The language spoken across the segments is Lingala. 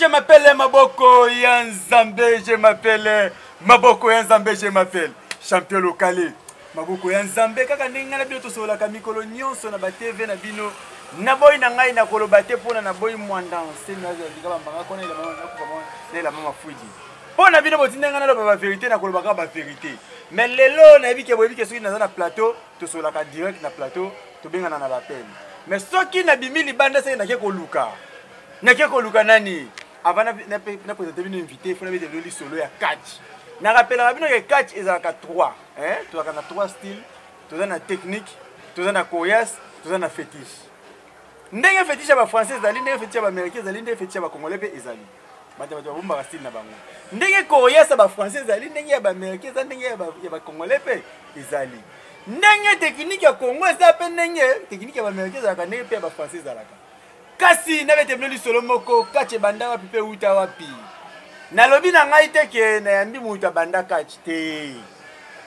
je m'appelle Maboko Yanzambe, je m'appelle Maboko Yanzambe, je m'appelle champion local. Maboko Yanzambe, kaka ndenge na bino tosola ka mikolo nyonso na ba TV na bino. Na boy na ngai na kolobate pona na boy mwanda nsenga za dikaba mbanga kona ila mama na kufa na ila mama fuji. Pona bino botindenga na loba ba vérité na kolobaka ba vérité. Mais lelo na bike boyebike soki na plateau tosola ka direct na plateau to benga na ba peine. Mais soki na bimili banda se na ke koluka. Na ke koluka nani? Avant na présenter une invité, il faut mettre le solo ya catch. Na rappelle rabino que catch ezalaka 3, hein? Tu as 3 styles, tu as na technique, tu as na choréas, tu as na fétiche. Ndenge fétiche ba français ezali, ndenge fétiche ba américain ezali, ndenge fétiche ba congolais pe ezali. Bata bomba style na bango. Ndenge choréas ba français ezali, ndenge ba américain ezali, ndenge ya ba congolais pe ezali. Ndenge technique ya Congo ezali pe ndenge technique ya ba américain ezalaka, ndenge pe ba français ezalaka. Kasi na bete bleu solo moko kache banda wapi pe uta wapi. Na lobi na ngai te ke na yambi muta banda kachi te.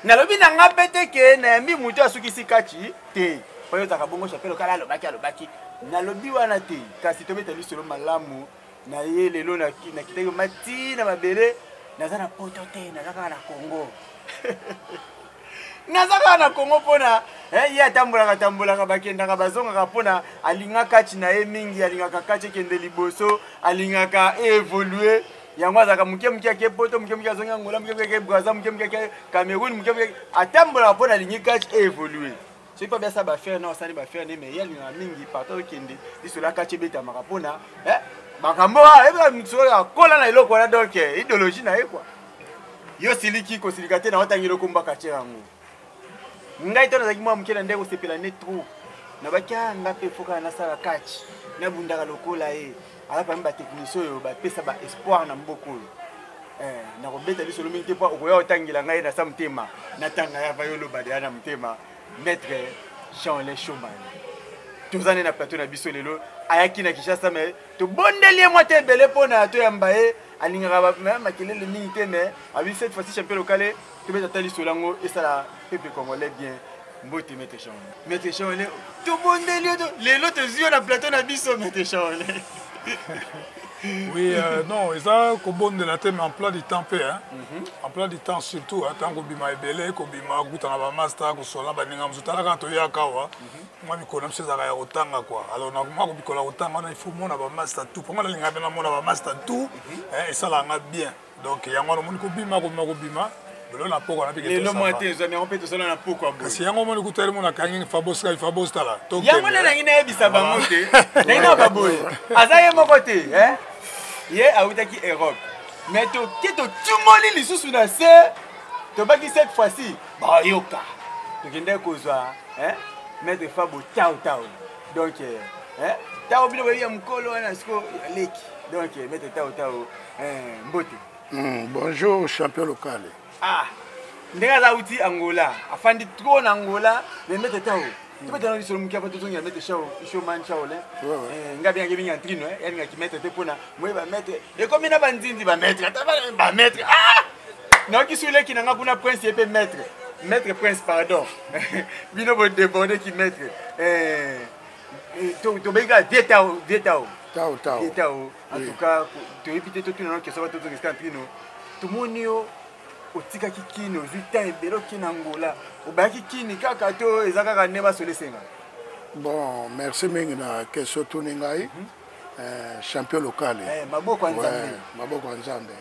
Na lobi na nga pete ke na yambi muta asukisi kachi te. Oyo taka bongo chapelo kala lobaki. Na lobi wana te. Kasi to bete bleu solo malamu na ye lelo na kitego mati na mabele na za na poto te na za na Congo. Nazaka na Congo pona ya tambola bakenda ka bazonga ka pona alinga kachi na ye mingi alinga ka kachi kende liboso alinga ka évoluer yango azaka muke ke poto muke azonga ngola muke ke Brazza muke ke Cameroun muke atambola pona alinga kachi évoluer c'est pas bien ça ba faire non ça ni ba faire mais ya linga mingi partout kende disola kachi beta maka pona makambo eba mitsoro ya kola na iloko na donc idéologie na ye quoi yo siliki ko silikate na watangilo kumba kachi yango ngai tona zaki mwa mukela ndeko sepela ne trou na bakia ngape foka na sala catch na bundaka lokola ala pa mba technicien yo ba pesa ba espoir na mboko na robeta biso lomi te pa okoya otangila ngai na samtema na tanga ya vayolo badia na mtema maître Jean-Le Chauman tozane na plateau na biso lelo ayaki na Kinshasa mais to bondeli moi te belé pona to yambaye alingaka ba makelele mingi te mais abi cette fois-ci champion local tu veux t'attendre sur l'angle et ça la peuple congolais bien mbote Maître Jean-Le tout bondeli les autres yeux na plateau na biso Maître Jean-Le. Oui, non, ça, comme de la thème en plan du temps, en plan du temps surtout, tant que bima ebele, que bima goutana ba master, que sola ba ninga mzutala quand oya kawa, moi mi connais ces araya otanga quoi. Alors na moi ko bikola otanga, il faut mona ba master tout. Pour moi la linga bena mona ba master tout, et ça la nga bien. Donc yango no ko bima ko bima. Le na poko na bike. Le moité, jamais on peut te solo na poko abo. Si yango mo ko tele mona kangi Fabos tala. Yango na ngina ebisa ba moté. Na ba boy. Azaye moko te, hein? Ye autaki Europe. Mais to kito tumoli lisusu na se to baki cette fois-ci ba yoka. To kende kozwa, hein? Maître Fabo tao. Donc tao bino ya mkolo na siko leki. Donc maître tao mbote. Bonjour champion local. Ah. Ndega za uti Angola. Afandi trop na Angola, mais maître tao. Tu peux te rendre sur le moukia pour te donner mettre showman chaole. Ngabi ngabi ngantrino yani ngakimeta te pona moi ba mettre et comme ina bandindi ba mettre ah non qui soule qui nanga kuna prince et maître prince pardon bino bo débordé qui mettre to benga vietao en tout cas tu éviter tout non que ça va tout ngantrino tout monio otika kikino zuta ebelo kina Angola obaki kini kaka to ezaka ka neba solesenga. Bon, merci mingi na question tuningai champion local. Maboko Nzambe. Maboko Nzambe.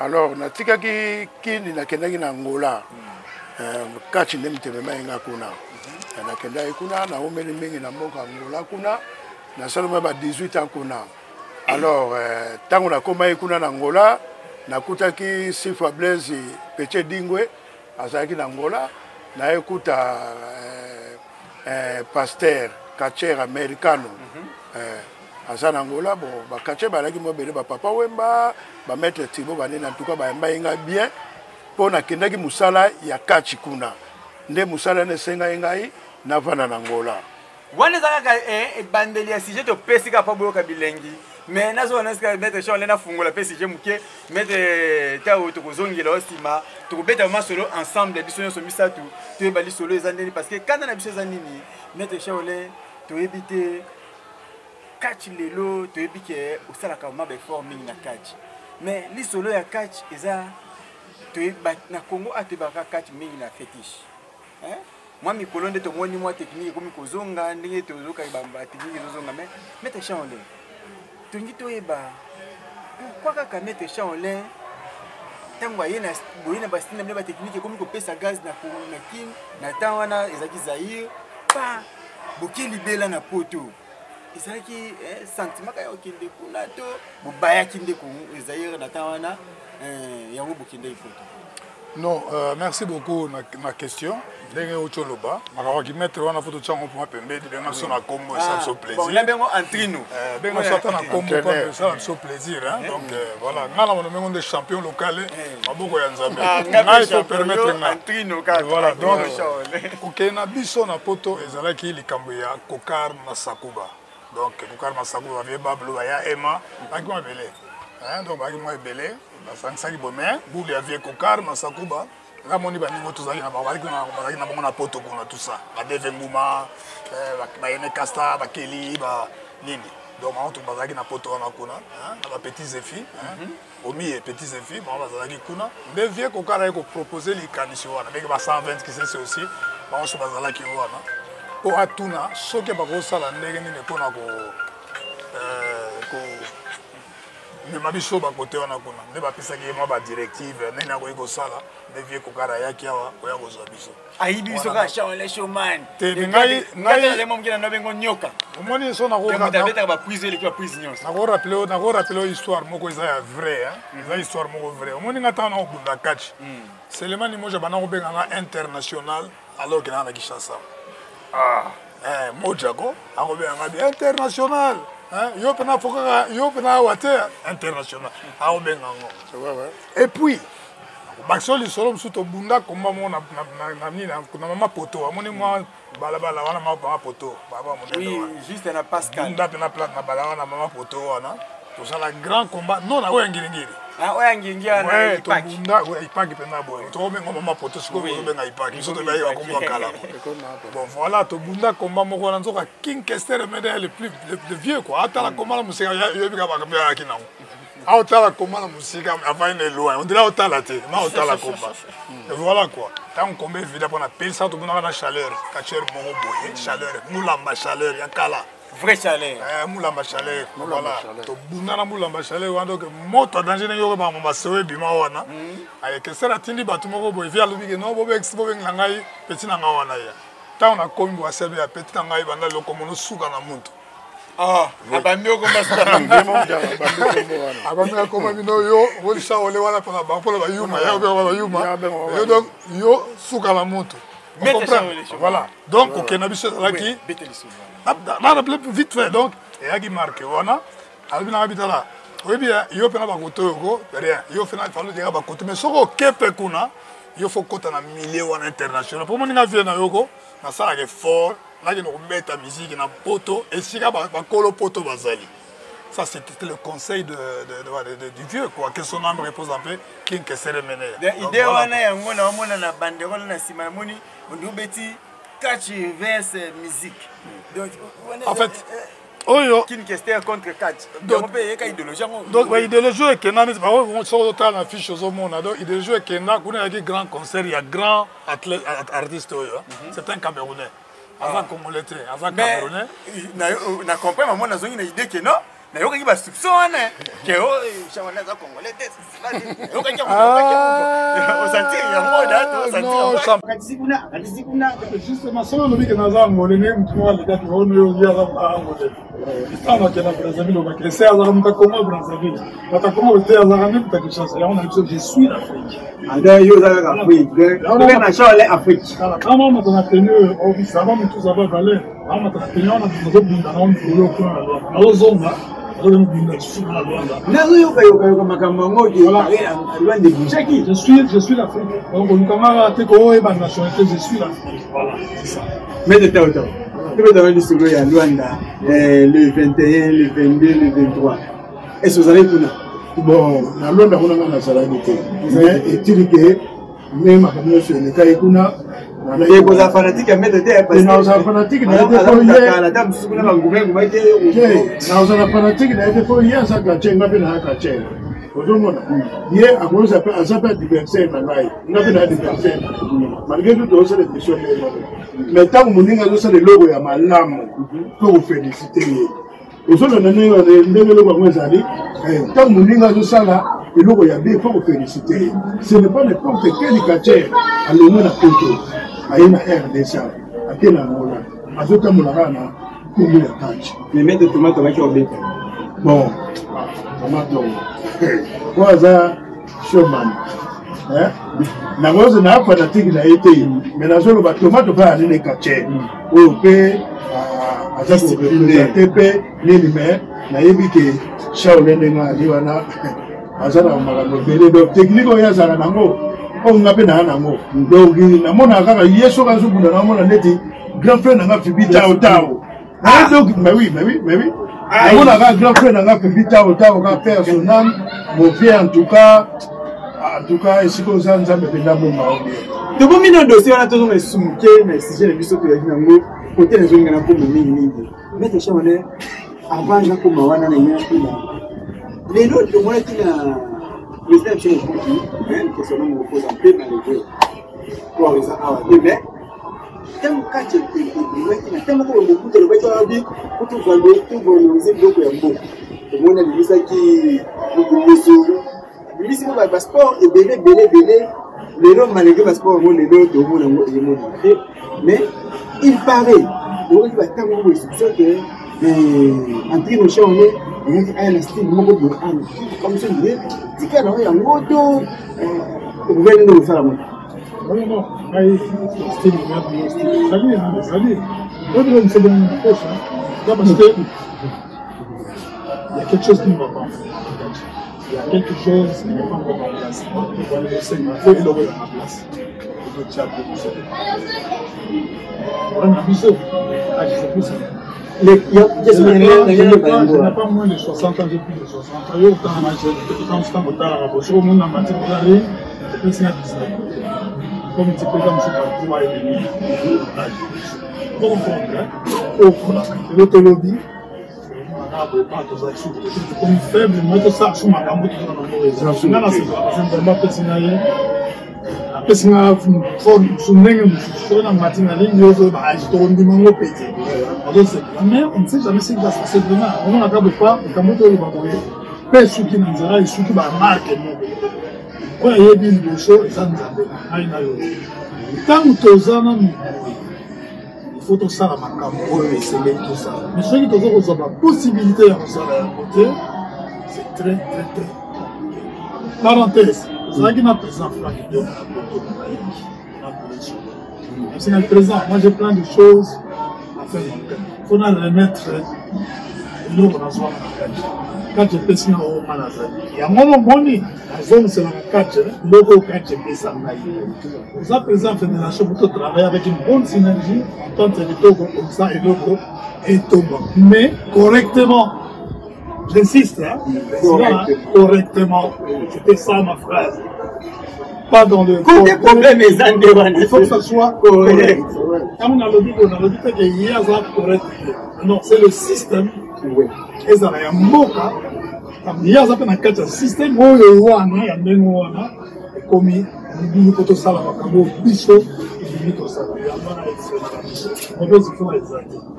Alors natika kini na kendaki na Angola. Kachi ndemteme mainga kuna. Na kendaki kuna na omeli mingi na mboka Angola kuna na saloma ba 18 ans kuna. Alors tango na komai kuna na Angola nakutaki Sifa Blaise Peche Dingwe azalaki na Angola na ekuta pasteur catcher americano aza na Angola bon ba catcher balaki mobele ba papa Wemba ba maître Thibaut banene en tout cas ba yemba bien pona kendaki musala ya catch kuna nde musala ne senga ngai na vana na Angola wana zaka bandeli ya sujet to pesika pa boyoka bilengi. Mais nazo naska mettre Jean-Le na fungola pesi je muke mettre tao to kozongela osima to beta masolo ensemble biso nyo misatu to ebali solo ezandeni parce que quand na biso ezandeni mettre Jean-Le to ebité catch lelo toyebi ke osalaka mabe fort mingi na catch mais lisolo ya catch eza toyeba na Congo atebaka catch mingi na fétiche moi mikolo nde tomoni mwa technique komi kozonga ndenge tozoka bamba technique zozonga mais te chanle tongi toyeba pourquoi kaka mettre chanle tango ayena boyena bastina mne ba technique komi kopesa gaz na kin na temps wana ezaki Zaire pa boki libela na poto ezalaki sentiment kayo kinde kuna to bobaya kinde ko Zaire na temps wana yango bokinde poto. Non, merci beaucoup ma question. Ndenge ocholoba, makawaki mettre wana photo tsango pour pembedi benga sona kombo ça so plaisir. Bon, là bengo entrino. Benga sota na kombo comme ça so plaisir hein. Donc voilà, ngala mono mengo de champion local maboko ya Nzambe. Na il faut permettre nga entrino ka. Voilà, donc OK na biso na poto ezalaki likambo ya Kokar Masakuba. Donc Kokar Masakuba vie bablo ya Emma, akima belé. Hein, donc akima belé. Basansaki bomé, boule ya vie Kokar Masakuba. Là, mon niveau tout ça, il y a un poto tout ça. La Devenguma, la Casta, la Kelly, la Nini. Donc, on va faire un poto en Akuna, la petite Zéfi, au milieu petit Zéfi, on va faire Kuna. Mais vieux qu'on a proposé les canisses, avec 120 qui c'est aussi, on se base là qui voit. Pour Atuna, ce qui est pas ça, la négénie n'est pas mais ma biso ba côté wana kuna ne ba pesa ki ma ba directive ne na ko iko sala ne vie ko kara yaki awa ko ya ko zo biso ayibi biso ka shawle showman te ngai le mom kina no bengo nyoka omoni so na ko ka tabeta ba prise le ki ba prise nyos na ko rappeler histoire moko eza ya vrai hein eza histoire moko vrai omoni ngata na ko bunda catch seulement ni moja bana ko benga international alors que na Kinshasa moja ko ako benga international yo pena foka yo pena wate international a obengango et puis baxoli solo msuto bunda komba mona na mama poto amoni mwa balabala wana mama poto baba mon oui juste na Pascal bunda pena plate na balabala na mama poto wana to ça la grand combat non na oya ngiri oya ngingia na ipaki bunda oya ipaki pena boy to mengo mama poto siko benga ipaki so to bayi wakomba kala bon voilà to bunda combat moko na nzoka King Kester médaille le vieux quoi atala combat la musique yo bika ba kamera akina a otala combat la musique avant il est loin on dirait otala te ma otala combat et voilà quoi tant combat évidemment pour na pesa to bunda na chaleur kacher moko boye chaleur mulamba chaleur ya kala vrai chaleur mulamba chaleur voilà to bunda na mulamba chaleur wando que moto danger yo ba mama sewe bima wana ay que sera tindi batu moko boye via lobi que non bobe expo ben ngai petit na ngawana ya tant na kombi wa sebe ya petit na ngai banda loko mono suka na muntu abambi okomba abambi akoma bino yo wolisa ole wana pona bankola ba yuma ya ba yuma yo donc yo suka na muntu voilà donc okena biso laki na rappelé vite fait donc et yaki marqué wana albina habitala oyebi yo pena ba koto yoko rien yo fena falo dira ba koto mais soko kepe kuna yo faut kota na milieu wana international pour moninga vie na yoko na sala ke fort là nous mettre la musique dans poto et si ba kolo poto bazali ça c'était le conseil du vieux quoi que son âme repose en paix King Kester Médaille idée wana yango na mona na banderole na sima moni on beti catch verse musique donc en fait oyo King Kester contre catch donc il y a idéologie donc idéologie est kenna mais on sort dans la fiche au monde donc idéologie est kenna kuna y a grand concert il y a grand athlète artiste oyo c'est un Camerounais avant Congolais avant Camerounais na comprendre moi nazongi na idée que non na yoka ki ba soupçon wana que chawana za Congolais yoka ki on sentir ya moda to sentir kuna justement solo lobi que naza ngolé ne mtuwa le date ono yo ya za ngolé istama kena Brazzaville on va crescer à Zaramta comme Brazzaville bata comme au théâtre Zaramta ta chance et on a dit je suis l'Afrique ada yo za l'Afrique on a changé l'Afrique kama mtu na tenu office avant mtu za ba valer ama ta tenu na mtu bunda na mtu kwa azonga je suis l'Afrique. Donc, je suis l'Afrique. Voilà, c'est ça. Mais de temps. Tu peux donner du à Luanda le 21, le 22, le 23. Est-ce que vous allez pour nous? Bon, na Luanda, on a un salade. Mais il dit que même à la communauté, Et vous êtes fanatique à mettre des parce que vous êtes fanatique la dame sous la gouvernement vous mettez vous êtes fanatique d'aller pour hier ça quand tu m'as fait la caché ozomona ye akoza pe azape adversaire na ngai ngape na adversaire malgré tout on se les questions mais tant moninga zo sala logo ya malamu pour féliciter ye ozona na ngai ndenge logo ngwezali tant moninga zo sala logo ya bien pour féliciter ce n'est pas n'importe quel caché alonga na poto aina RDC akena ngola azota mulana kumbu ya catch les mettre tomate avec au bête bon tomate Waza showman. Nagoze na fanatique na été mais na zolo ba tomato ba ali kache. O pe azapo pe nini me na yebike shaole ndenga ali wana azana makambo bele do technique ya zala nango o ngape na nango. Donc na mona kaka yeso ka zubuna na mona neti grand frère na ngafi tao tao. Donc mais oui. On a un grand frère, on a un personnel, mon frère en tout cas, ici comme ça, nous avons fait la bombe. De bon million de dossiers, on a toujours les soumqués, mais si j'ai les bisous que les gens côté les gens qui ont mis. Mais les gens, avant, j'ai comme on a les autres, le moins qui a le step chez les qui sont nom repose en paix dans les deux. Pour les avoir, mais. Tant que tu es tellement beaucoup de gens pour tout vendre, tout valoriser beaucoup de gens. Le monde a dit ça qui est le passeport et belé. Les gens malgré le passeport, les gens mais il paraît, il va tellement de soupçons que entrer au champ, il y a un style comme ça, il y a un moto, vous venez de nous faire la moto. Non, c'est salut. C'est bon, parce que il y a quelque chose qui ne va pas. Il y a quelque chose qui n'est pas encore en place. Il faut le dans la place. Je n'ai pas moins de 60 ans, j'ai plus de 60 ans. Comme tu peux dans ce parcours et demi, pour comprendre, l'autolobie, comme faible, moi tout ça, je m'en vais je n'ai pas personnalisé. Après, si on a mais on ne sait jamais ce qui va se passer demain. On n'a pas, quand il y a des choses, ça nous a fait. Tant que tu as il faut tout ça, tout ça. Mais ceux qui ont la possibilité de faire côté, c'est très. Parenthèse, vous avez un président Franck c'est un présent. Moi j'ai plein de choses à faire. Il faut remettre l'eau dans la zone. Quand je fais ça, il y a un moment donné, la zone c'est la catch, l'eau catch et ça. Vous avez présent fédération pour travailler avec une bonne synergie en tant que comme ça et l'eau est tombant. Mais correctement. J'insiste, hein, correctement. C'était ça ma phrase. Pas dans le. Quand les problèmes sont il faut que ça soit correct. Quand on a le dit qu'il y a ça correct. Non, c'est le système. Et ça a un mot. Il y a un système où le roi il y a un mot. Comme il faut que ça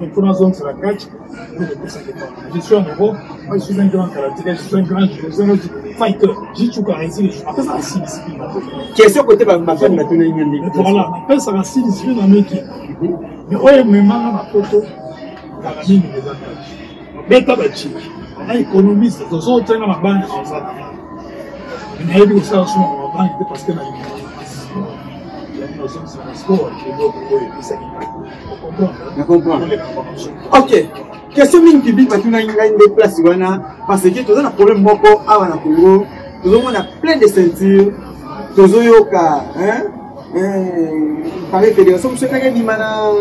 il faut la zone sur la catch. Je suis en Europe, moi je suis un grand karatéka, je suis un grand fighter. J'ai tout caressé. Après ça, 6 disciplines. Question côté ma femme, voilà, après ça, 6 disciplines en équipe. Mais oui, mais maintenant, ma photo, la mine des attaques. Mais t'as pas chic. On a économiste, ils sont dans la banque, ils sont ça. Mais il y a des choses qui sont dans la banque parce que je comprends. Ok. Question mine publique, parce qu'on a une place parce que tu as un problème moko à la Congo. On a plein de ceintures. Tu as yoka, par les fédérations, je sais pas qui mana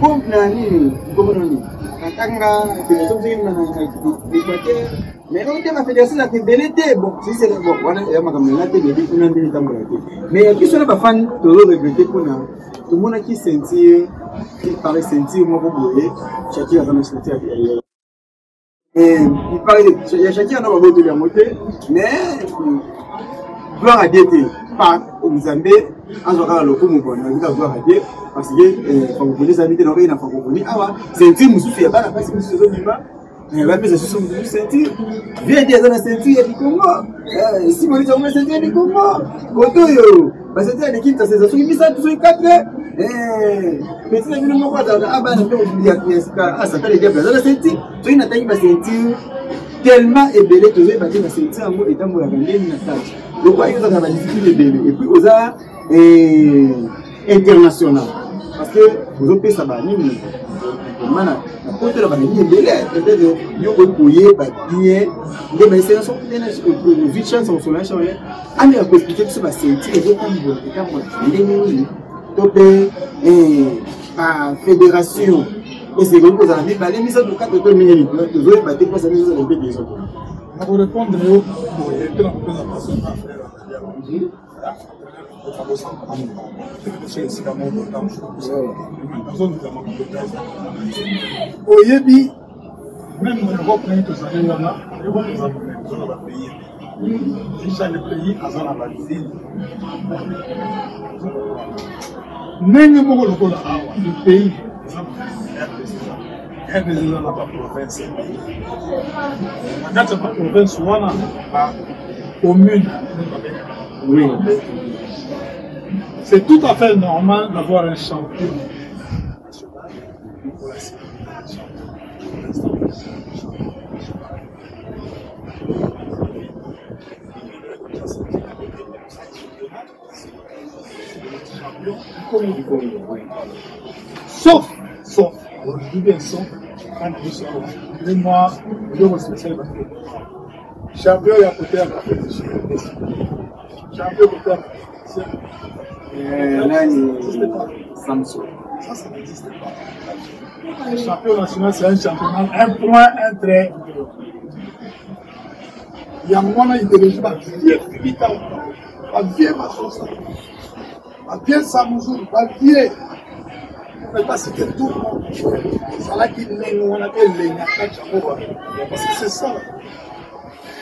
pompe na ni, comment on dit. Katanga, fédération de l'Équateur, Mais on a fédération la fidélité. Bon, si c'est bon, voilà, il y a ma caméra, il y a des gens qui ont mais il y a qui sont pas fans de regretter pour nous. Tout le monde qui sentit, qui paraît sentir, moi, vous voyez, chacun a son sentir ailleurs. Et il paraît, il y a chacun a un de la montée, mais gloire à Dieu, pas au Zambie, en général, le coup, on a gloire à Dieu, parce que, quand vous voulez, ça n'était pas francophonie. Ah, c'est un petit moussou, il y a pas la place, c'est un mais va faire ce que sentir. Viens dire dans la ceinture du Congo. Si vous dites dans la ceinture du Congo, Kotoyo, parce que c'est l'équipe de ces assos, ils sont tous les 4. Mais si vous ne voyez pas, ah, ça fait les diables dans la ceinture. Tu n'as pas une ceinture tellement ébélée que vous avez la ceinture en mot étant pour la vendre une tâche. Donc, vous avez la difficulté ébélée. Et puis, vous avez international. Parce que vous avez ça, mana na côté là bani mbele peut-être yo ko koyer ba bien de ba c'est son tena vite chance on se lâche là ami a expliquer que ça va sentir et quand moi ndeni topé à fédération et c'est comme ça la vie mise de 4 minutes tu veux battre pas ça mise de des des autres na pour répondre yo et que la personne va faire Oyebi, même en Europe, nous avons un pays. Chaque pays a son ville. Même beaucoup le pays, un président dans la province. Dans la province, on a la commune. Oui. C'est tout à fait normal d'avoir un champion pour la civilisation. Sauf, je dis bien sauf, quand moi, je me spécialise champion, il y a côté à la fédération. Champion, côté à la fédération. Samsung. Ça n'existe pas. Le champion national, c'est un championnat, un point, un trait. Il y a un moment, il dirige la vieille façon. La vieille Samsung, la vieille. On ne peut pas citer tout le monde. C'est là qu'il est, on appelle les parce que c'est ça.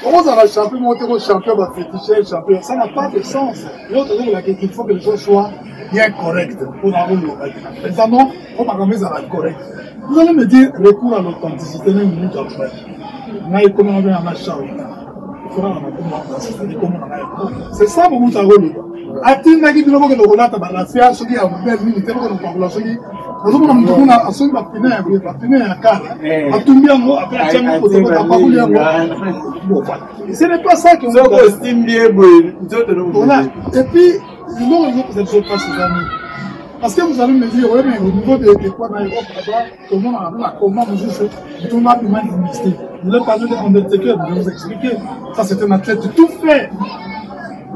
Comment ça va champion, monter au champion, va féticher, champion, ça n'a pas de sens. L'autre chose, il faut que les choses soient bien correctes pour avoir le local. Mais non, il faut pas commencer à être correct. Vous allez me dire, recours à l'authenticité, une minute après. Mais comment on a un achat, il faudra c'est ça, mon mouton. Ati nagi bilo ko ko lata ba la fia so dia bel ni te ko ko la so di so mo mo na aso ba pine ya kala atumbia ngo après tiens ko to ba pa kulia ngo ce n'est pas ça qu'on so estime bien boy voilà et puis non vous êtes pas ces amis parce que vous allez me dire ouais mais au niveau de quoi dans Europe là-bas comment on a comment vous jouez tout ma humain mixte vous le parlez de Undertaker je vais vous expliquer ça c'est un athlète tout fait.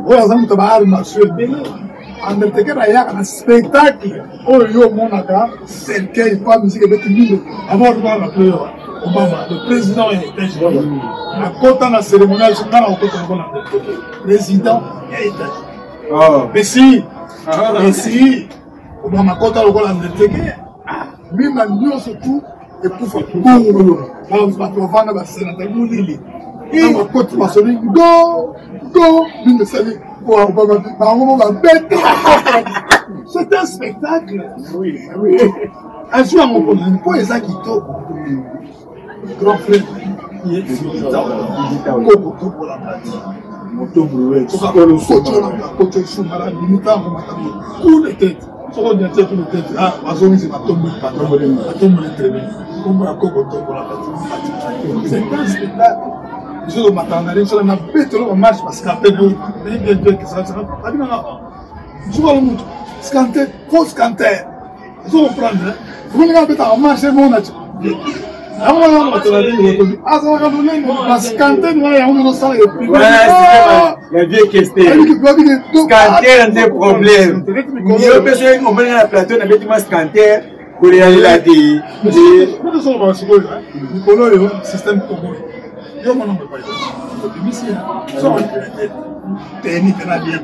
Oui, on a un marché belé. Undertaker a un spectacle. Oh, yo, mon aga, c'est qu'il pas musique avec une avant de voir la pleure. Obama, le président était à côté de la cérémonie, je suis dans la côté de président était. Mais si, Obama, à côté de l'Undertaker, même la nuit surtout, et pour faire boum, on va vendre la sénateur Moulili. Et ma côte va sonner go, c'est un spectacle. Oui. Un jour à mon problème, pour les acquittants, grand frère, qui est digital pour la pratique. Moto brouet, pour le sauter la côte sous malade, limitant pour les têtes. Sur le tête, pour les têtes, ah, ma zone, c'est ma tombe, pas tombe, très bien. Comme un coco pour la pratique. C'est un spectacle. Je suis au matin, je suis bête le match parce que je vois le mout, scanter, faux scanter. Je vais prendre. Vous voulez un peu de match, c'est mon match. La vieille question. Scanter a des problèmes. Mieux besoin qu'on prenne la plateau, on a besoin de scanter pour aller la dire. Système yo mon nom pas ici so technique na bien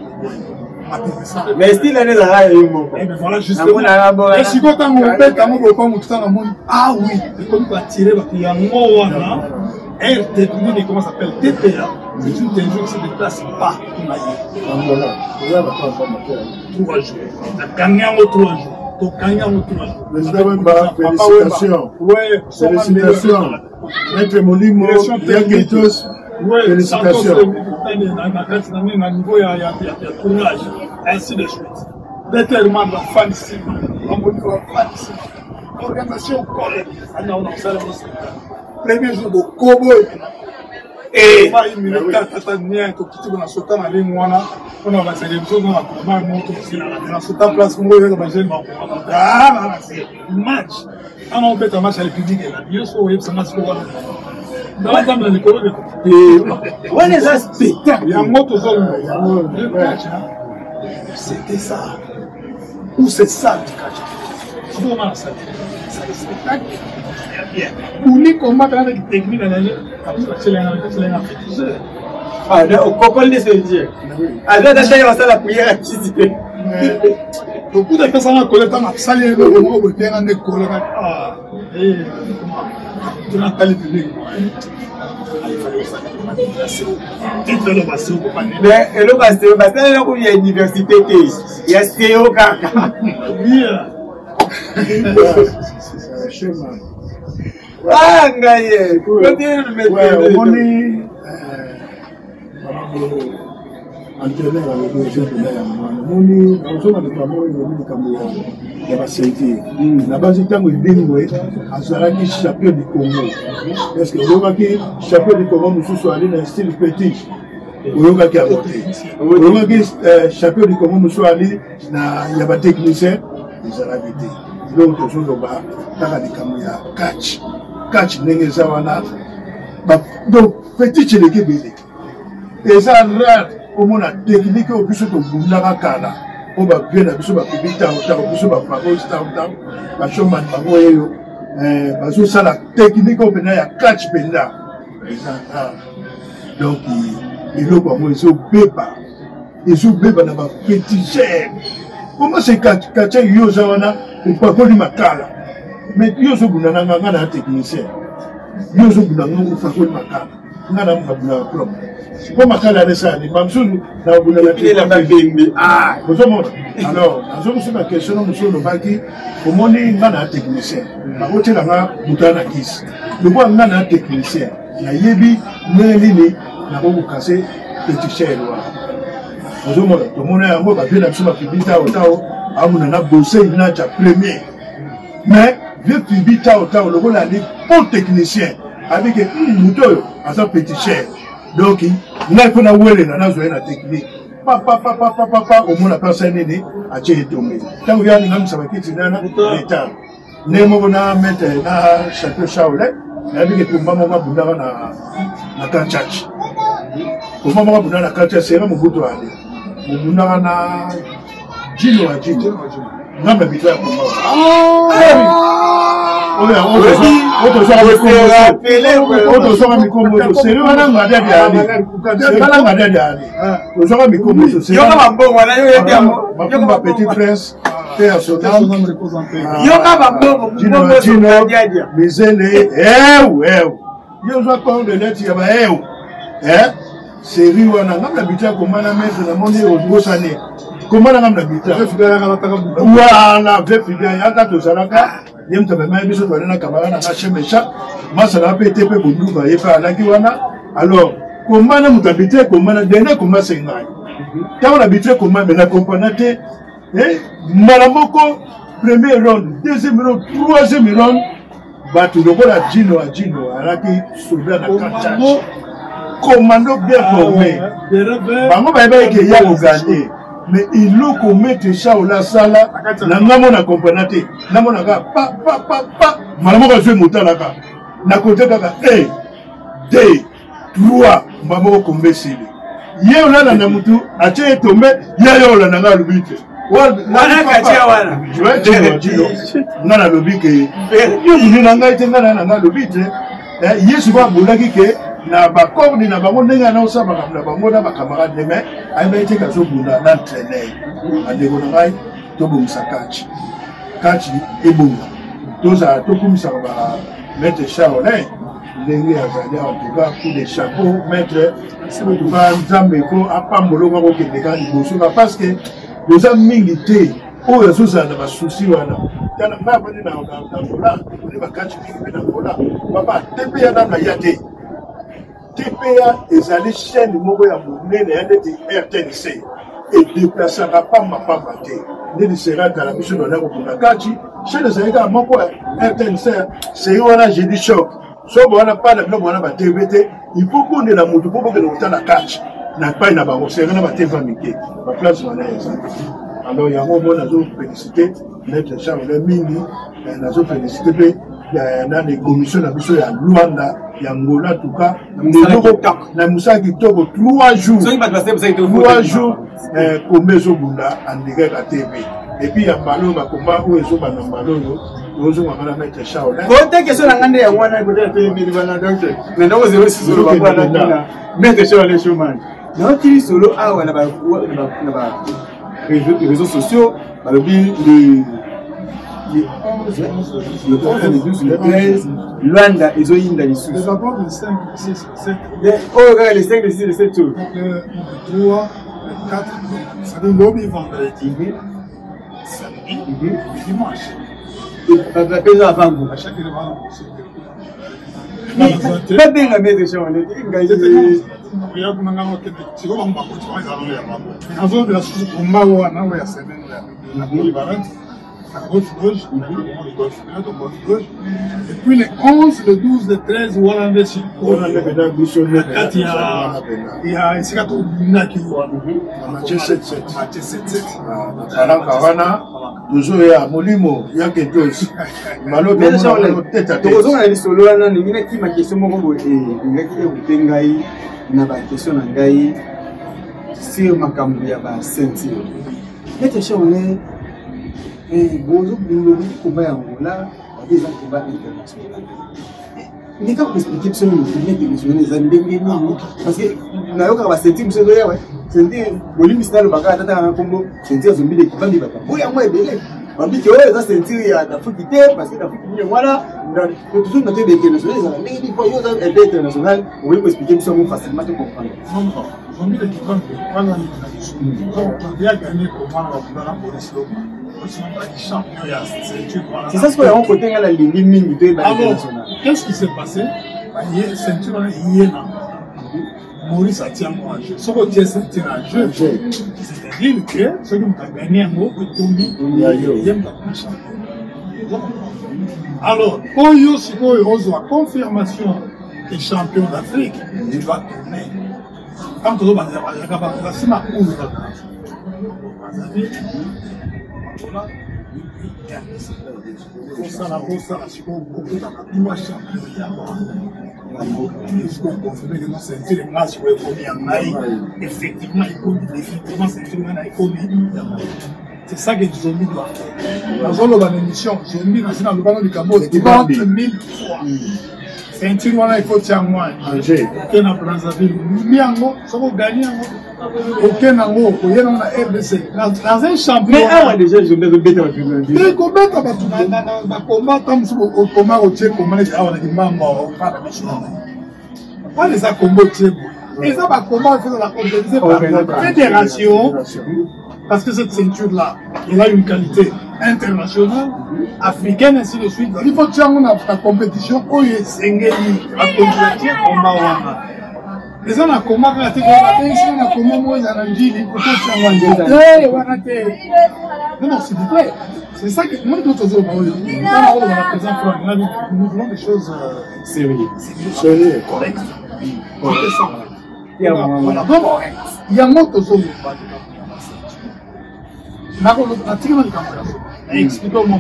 mais style année là voilà justement et si quand on peut tango ko mututa na moni ah oui et comme va tirer ba ya ngwana elle technique comment ça s'appelle TPA c'est une technique qui se déplace pas Angola il y a pas 3 jours la gagnant 3 jours to gagnant 3 jours président Wemba félicitations ouais félicitations maître Molimo Yakitos félicitations na niveau ya tournage ainsi de suite déterminant la fan ici organisation correcte on a ça premier jour de Kobo et il tata nien ko kiti na sota na ligne wana on va se réviser dans la combat moto na sota place ngo yo ba jeune ba ah match on peut un match à public là yo so yeb ça match ko wana dans la table de l'école et on est un spectacle il y a moto zone c'était ça ou c'est ça du catch c'est vraiment ça c'est le spectacle bien uni combat avec technique dans c'est ah au cocon de ce dire ah là d'ailleurs ça la prière à participer beaucoup de personnes à collecter na salle le mot que bien en école ah et tu n'as pas le public mais le bastéo là où il y a université il y a stéo kaka c'est chemin. Ah, ngaye. Omoni entraîneur avec le jeu de la moni on a des fameux ni kambo ya basenti na base tango ibingwe azalaki champion du Congo est-ce que oyokaki champion du Congo mususu ali na style petit oyokaki amote oyokaki champion du Congo mususu ali na ya ba technicien ezalaki te donc tozoloba kaka likambo ya catch ndenge eza wana donc petit cheleke bele eza rare omona technique au biso tobundaka kala o babie na biso bapibi ntango biso bafagos ntango bashomani bango oyo bazosala technique oyo mpena ya catch mpenza eza rare donc eloko yango ezobeba na bafetigere koma se katia yo oza wana opakoli makala mais yo ozobunda nga na technicien yo ozobunda nga opakoli makala nga na mokabunda propre po makala anesani mamsusu na obunda na babembe ah ozomona alors nazokosoka question no mosusu olobaki omoni nga na technicien bakotiela nga buta na kisi lokola nga na technicien nayebi ndenge nini nakokokase fetigere wana ozomona tomona yango babie na biso bapibi taotao amuna na bose inacha premier mais vieux pibi taotao lokola ali bon technicien avec moto oyo aza petit cher donc ngai mpona welela nazwa ye na technique papa omona mpasa nini atie etombe ntango ya alingamisa bakiti nana leta ndenge moko na mete na chateau chaole nayebiki tumba moko abundaka na kanchachi tumba moko abundaka na kanchachi sera mobutu ale mobundaka na jino ya jino ngamba bito ya kumba otosoka mikombo oyo seri wana ngadadi ali tala ngadadi ali tosoka mikombo oyo seri bakumba petit prince te ya sonam jino mizele ewu yo ozwa pao de leti ya baewu seri wana ngamba bito ya komana mese na moni obosani komana ngamba bito wana vefiga yaka tozalaka ye mtu amemaye biso twana kabala na kashemesha masala pete pe bunduka yepa alaki wana alors komana mutabite komana dene komana sengai tawo na bitre komana mena componente malamoko premier round deuxième round troisième round batu lokola jino alaki soda na kanchachi commando bien formé bango bayeba ke ya ko gagner mais il look au maître chao la sala na ngamo na componente na mona ka pa malamo ka jwe motala ka na côté kaka 1 2 3 mbamo ko mbesili ye olala na mutu ache tombe ye olala na lubite wana katia wana jino ngana lubike yo buni na ngai te ngana na lubite yesu ba bulaki ke na bakordi na bango ndenge anaosa makambo na bango na bacamarade ne mais ayebaki te kazobunda na entraîneur bandeko na ngai tobongisa kachi ebonga tozala tokumisaka bamaître charolin ndenge azali en tout cas coup de chapeau maître tuka nzambe ko apamboloko akokende kaka liboso na parce que toza mingi te oyo azozala na basusi wana tala ngai apani na ngola oni bakachi mingi mpe na ngola papa tepeya nana ya te tepeya ezali chaîne moko ya monene ya ndeti rtnc edeplasaka pambapamba te ndeti sera kala biso dona kokunda kachi chaîne ezali kaka moko ya rtnc seri wana jeudi choc so bona pana biloko wana batv te il faut kondela motu mpo bokende kotala kachi na epai na bango seri na bateva mike baplace wana eza alors yango mo nazofélicité maître charles mingi nazofélicité mpe na les commissions na biso ya Luanda ya Ngola tuka na musala kitoko 3 jours kombe ezobunda en direct à TV et puis ya mbalo bakomba oyo ezobanda mbalo oyo ozonga na maître charles kote question na ngande ya wana kote ya télémili bana donc na ndako 06 solo bakwana na maître charles Schumann na okili solo awa na ba réseaux sociaux, le 11, le 12, le 13, Luanda et Zoïnda les sous. Les rapports le 5, le 6, le 7. Oh, regarde les 5, le 6, le 7 tours. Le 3, le 4, c'est le lobby vendredi, samedi, dimanche. La paix avant vous. À chaque élément, c'est pas bien la maître Charles. Et puis les 11, le 12, le 13, il y a ici toujours ya molimo ya ketos malo de tete tozonga na solo wana ningina ki ma question moko boye ngaki utengai na ba question na ngai sur makambo ya ba ceinture nete shone bozo bulo komba ya ngola des combats internationaux ni ka expliquer sur le international za ndenge nini parce que na yoka ba ceinture msezo yawe ceinture bolimi style baka tata na kombo ceinture zombi de kibambi baka boya moi ebele bambi ke oyo za ceinture ya Afrique te parce que Afrique ni voilà toujours na tebe international za ndenge ni po yo za international on peut expliquer sur moi facilement te comprendre non zombi de kibambi wana ni donc ya gagner comment on va pour le c'est ça ce qu'on a rencontré dans la ligne mine de international. Qu'est-ce qui s'est passé? Ceinture hier Maurice a tient moi. Ce que tu as ceinture en jeu, c'est-à-dire que ceux qui ont gagné un mot, Tommy, il y a un champion. Alors, pour eux, si vous avez la confirmation des champions d'Afrique, tu vas tourner. Quand tu vas faire c'est ma cour. C'est ça que Zombie doit faire. Dans une émission, Zombie national le ballon du Cameroun 30 000 fois. Ceinture, il faut tirer moi. Aucun à Brazzaville. Miango, ça va gagner. Aucun ango, il y a un RDC. Dans un champion. Mais avant déjà, je vais bêter au final. Mais combat, combat comme au combat au Tchèque, comment les gens ont mamans, pas la mission. Pas les combats au Tchèque. Et ça va combat faire la compétition par la fédération. Parce que cette ceinture-là, elle a une qualité internationale, africaine, ainsi de suite. Il faut que la compétition, où il y a la compétition, combat. Les gens ont combat, ils ont combat, ils ont non, s'il vous plaît. C'est ça que moi, nous faisons. Nous voulons des choses sérieuses, correctes. Il y a un autre zone. Expliquez-moi.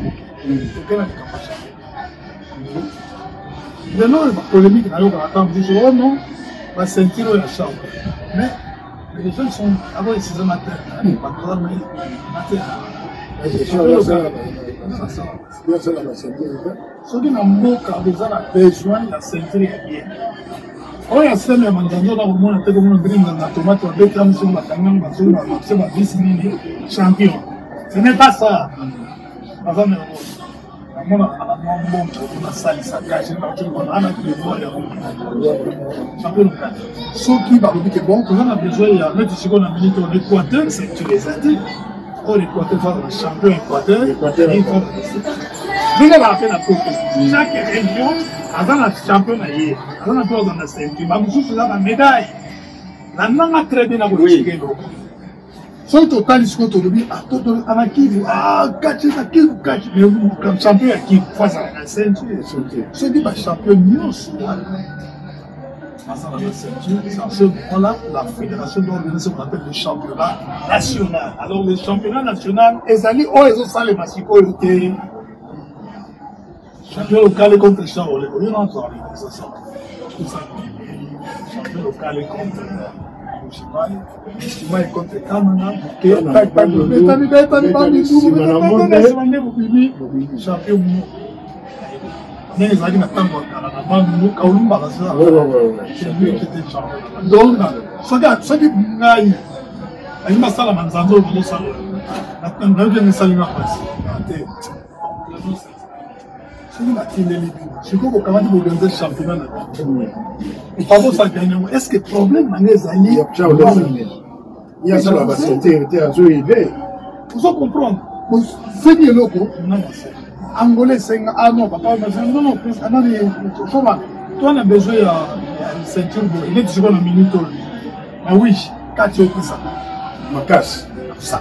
Maintenant, la polémique, non, la ceinture et la chambre. Mais les gens sont avant les 6 matin. Ceux qui n'ont pas besoin de la ceinture et bien. oyo aseme ya manzanzo na komona te komona bringa na tomate babeta mosu bakanganga bazoli babakse babisi nini champion. Ce n'est pas ça. Aza na namona ana mwa mbongo nasalisa kaje ana kulevoya champion. Soki balobi ke bon toza na besoin ya neti siko na minute en Équateur, c'est tu les as dit. Oh l'Équateur va le champion Équateur. Dinga ba fait na côté. Chaque région aza na champion na ye. Aza na toza na ceinture. Ba mususu za na médaille. Na nanga très bien na ko chikelo. Soit total isko tolobi atoto ana kivu kachi na kivu kachi comme champion ya kivu face à la ceinture. C'est dit ba champion nyonso. C'est en ce moment-là, la fédération doit organiser ce qu'on appelle le championnat national. Alors, le championnat national, ils ont ça les massicaux, le champion local contre le champion local. Il y a un autre organisation. Champion local contre le contre Kamana, champion mais ils arrivent à attendre donc ce qui est il m'a ça la manzano le salon attends je salon là c'est une activité je crois que quand vous organisez championnat et pas vous ça gagner est-ce que problème dans les alliés il y a ça la basket vous comprendre c'est bien loco non Angolais, c'est ah non, papa, non, non, toi, on a besoin de ceinture. Il est toujours une minute. Ah oui, quand tu as ça, ma casse, ça,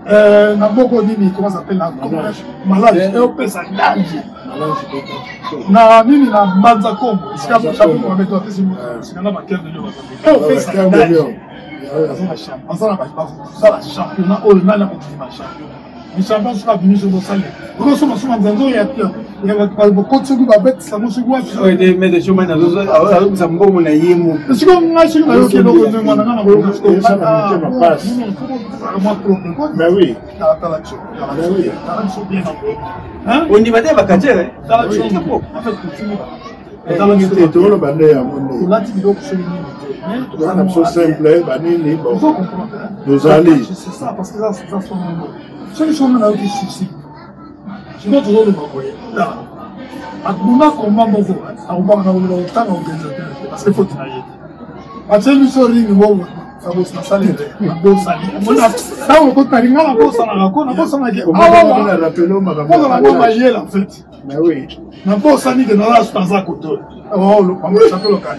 na boko nini comment ça s'appelle la malade et on peut ça danger na nini na banza kombo c'est comme ça on met toi c'est na maquette de l'eau et on fait ça danger ça la championnat au mal na continue champion le champion sera venu sur le salaire on se met dans il y a pas beaucoup de choses bête ça nous suit ouais des mais des chemins dans autres ça mbongo na yemu c'est comme moi je na yo ke donc on na na ko ça na passe mais oui on y va des vacances hein en fait continue tout le bandé à mon là tu dois c'est une chose simple banini bon nos alliés c'est ça parce que ça sont c'est les choses là qui suffisent je dois toujours le envoyer là akuna komba moko akubanga na utanga organisateur parce que faut travailler ateli sori ni bon ça vous ça salé bon salé mona ça on peut taringa la bossa na bossa na ah on rappelons ma magie en fait mais oui na bossa ni que na la stanza koto oh le premier champion local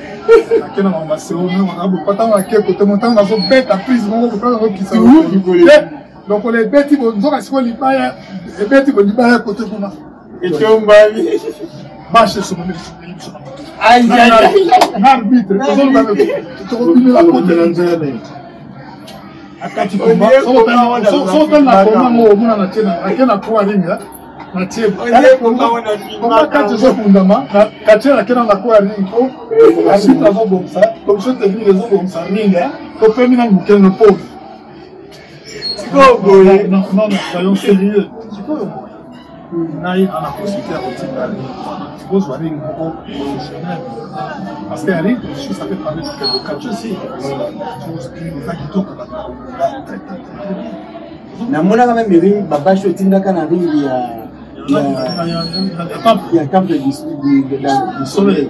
akena na maseo na ba patanga ke koto montanga na so beta prise moko ko qui ça donc on est bêtis bon donc est-ce qu'on lit pas et bêtis bon lit pas côté comment et tu on va marcher sur le aïe aïe aïe arbitre tu continues la côté de l'année akati komba so na komba mo muna na tena akena kwa ringa na tena komba kati zo kundama kati na kena na kwa ringa asita zo bomsa comme je te dis les zo bomsa ringa ko pemi na mukeno pauvre non, soyons sérieux. On a possibilité à retirer. Tu poses un ring professionnel. Parce qu'il y a un ring, ça fait parler de quelque chose aussi. Qui tourne na mona kama miringi babasho tindaka na ringi ya camp de soleil.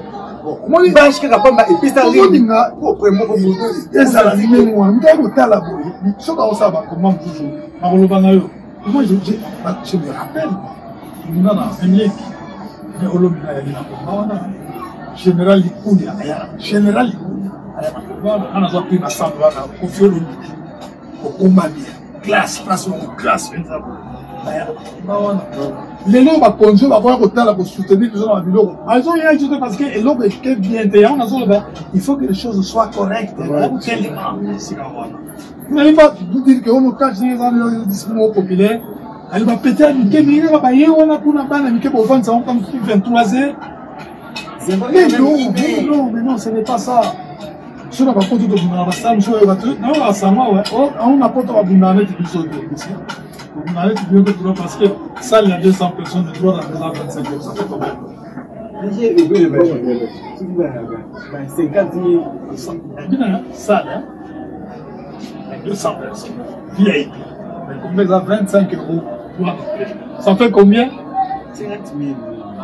Moi bash kaka pamba episa ringi ko premo ko mundo esa la ringi moi ndako tala boy soka osaba comment toujours makoloba na yo moi je me rappelle nana emlek ne olomina ya na bana général Likundi aya général Likundi aya makoloba ana zo pina samba na ko fiolo ko komania classe place ko classe les gens vont conduire, va voir autant pour soutenir les gens dans la vidéo. Ils ont rien ajouté parce que l'homme est bien payant. Il faut que les choses soient correctes. Vous n'allez pas vous dire que on cache les discours populaires. Elle va péter à Mickey, mais il va payer. On a pour la balle à Mickey pour vendre ça comme 23h. Mais non, ce n'est pas ça. Si on n'a pas compté de Bouna, ça, on va savoir. On n'a pas de Bouna, parce que ça, il y a 200 personnes de droit dans 25 ça fait combien? J'ai le 50 000. Ça, 200 personnes. VIP. Mais combien ça 25 euros. Ça fait combien? 50 000.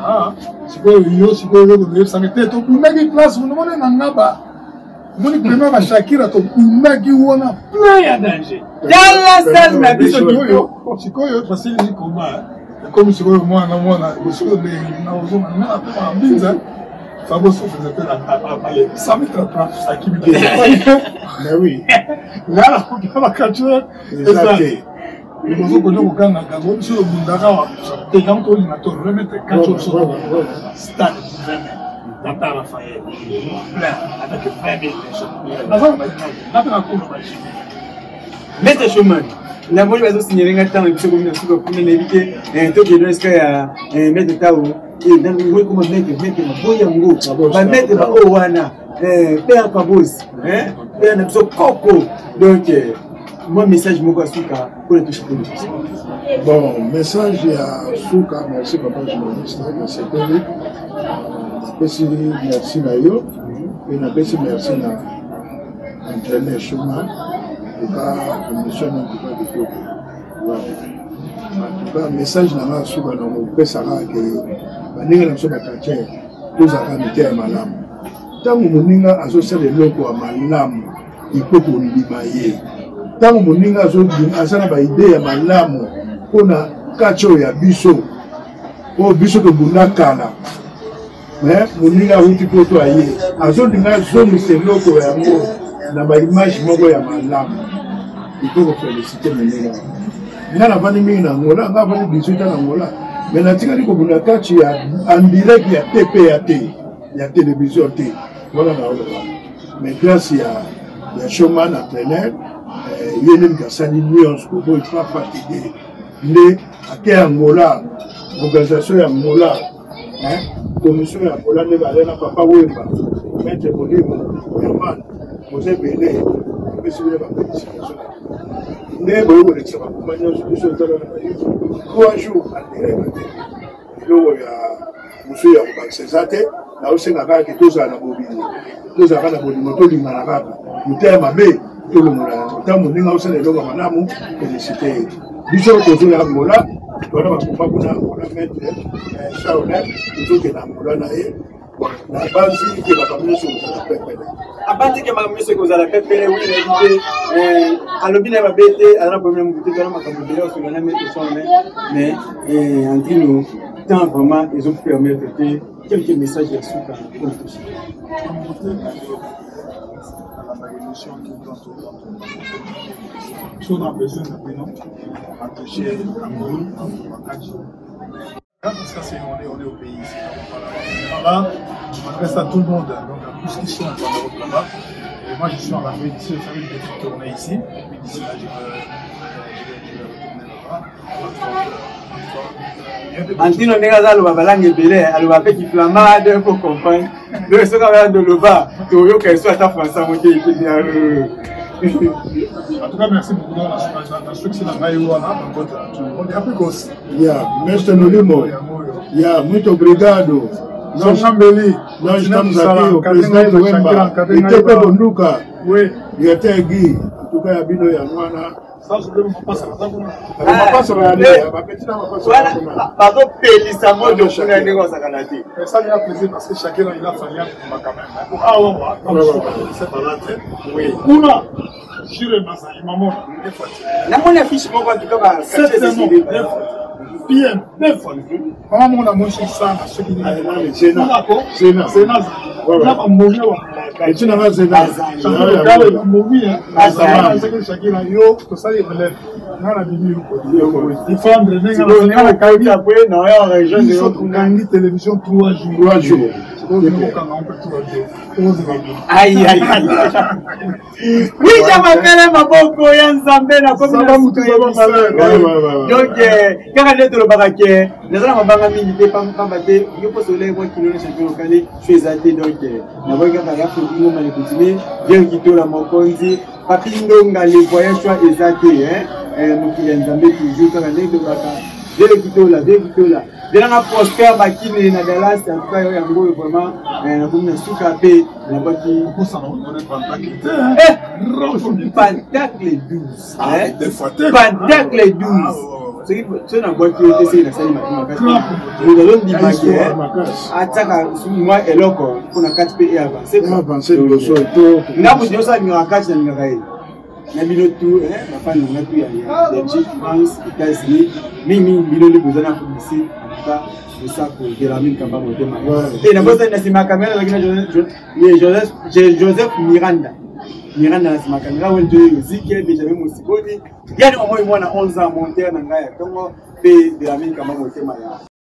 Ah, c'est quoi le ça m'était tout pour mettre place, vous ne m'avez pas. Vous ne pouvez pas Shakira, tout pour mettre plein de danger. Dans la salle, ma vie, c'est quoi, parce que les combats, comme si moi, je ça me trappe ça qui me dit. Mais oui. Là, la capture. Le monde que nous avons gagné sur le Bundara, et quand on a tout remettre 4 jours sur le stade de Tata Raphaël, plein avec 20 000 personnes. Maître Chemin, la bonne va signaler un temps et puis comme nous avons évité un taux de risque à mettre Tao et dans le monde comme mettre Boyango, va mettre Owana, Père Pabos, Père Napso Coco. Donc, mon message pour les toucher politique. Bon, message à Souka, merci papa journaliste, merci David. Merci Nayo, et merci à l'entraîneur Chemin, pour la mission de Togo. En tout cas, message à Souka, on peut savoir que les gens qui sont tous à la à Malam. Tant que nous avons associé les locaux à Malam, il faut qu'on y tant que nous avons une idée à Malam, on a cacho ya biso, o biso de Bunakala. Mais nous avons dit que toi, zone c'est locaux ya mo, na ba image moko ya Malam. Il faut vous féliciter maintenant. Nous avons mis na ngola, nous avons 18 ans na ngola. Mais na tika liko Bunakachi ya en direct ya TPAT, ya télévision T. Voilà na ngola. Mais grâce à Chemin entraîneur, il y a une personne qui est pas fatigué. Mais à Angola, l'organisation Angola, commission Angola, ne va pas papa Wemba, maître Bolimo, Yaman, José Béné, monsieur le félicitations. Mais vous voulez que ça va accompagner sur 3 jours à direct. Il y a monsieur Yaman, c'est ça, là aussi, on a que tous à la mobilité. Tous à la mobilité, tous les malades, nous t'aimons, mais tout le monde a été là aussi, les gens ont félicité. Bisous aux gens Angola, voilà, on va mettre Shaonet, les autres qui sont Angola, la base qui est la famille sur la pépère. À partir de ma musique, vous allez pépère, oui, à l'objet va bêter, à la première mobilité, dans ma campagne, sur la même question, mais entre nous, tant vraiment, ils ont permis de faire quelques messages à Souka pour le toucher. Si on a besoin de attacher parce que on est au pays ici. Voilà, je m'adresse à tout le monde, donc à tous qui sont en Europe là-bas. Et moi je suis en Afrique, je vais faire une petite tournée ici. Et puis d'ici là, je vais retourner là-bas. Antino Negaza, le babalang est belé, elle va faire qui flamade pour comprendre. Le ce qu'on va de l'Oba, tu vois qu'elle soit à français, mon Dieu, en tout cas, merci beaucoup. Je suis que c'est la merci Nolimo. Muito obrigado. Nós estamos aqui, o presidente Wemba, e Tepe Bonduka, e até Gui, tu vai abrir no Yanuana. Pardon, Pélissa, moi je suis un négoce à Canada. Ça me fait plaisir parce que chacun a une famille pour ma caméra. Ah, oui. Kuna, Jure Massa, maman, la monnaie affiche mon en tout cas, PM, 9 fois. Maman, on a mangé ça, ce qui est là. C'est là. On a mangé. Et tu n'as pas de télévision 3 jours. Aïe, aïe, aïe. Oui, je m'appelle Maboko Yanzambe, la communauté. Donc, quand on est dans le baraquet, les gens vont pas militer, pas battre. Il faut se lever, qui le champion local, je suis athée. Donc, la voix qui a fait le monde, elle continue. Bien qu'il la Mokonzi, Papindonga, les voyages soient exatés. Nous qui Yanzambe toujours, quand on est dans le baraquet, dès le quito là, Delanga Prosper Bakine na Dallas en tout cas yango vraiment na comme suka pe na baki pour ça on est Pentacle 12 des fois Pentacle 12 c'est na boîte qui était c'est na sali makasi nous allons dire que ataka moi eloko kuna 4 pe avancer le sol to na bo ça mirakati na ngakaye na bino tout ma femme na tout ya Belgique France États-Unis mimi bino li bozana ko ici en tout cas de ça pour de la mine kamba motema et na bosa na sima caméra na Joseph Miranda na sima caméra wende musique Benjamin Mosikodi yani au moins moi na 11 ans monter na ngaya tongo pe de la mine kamba motema ya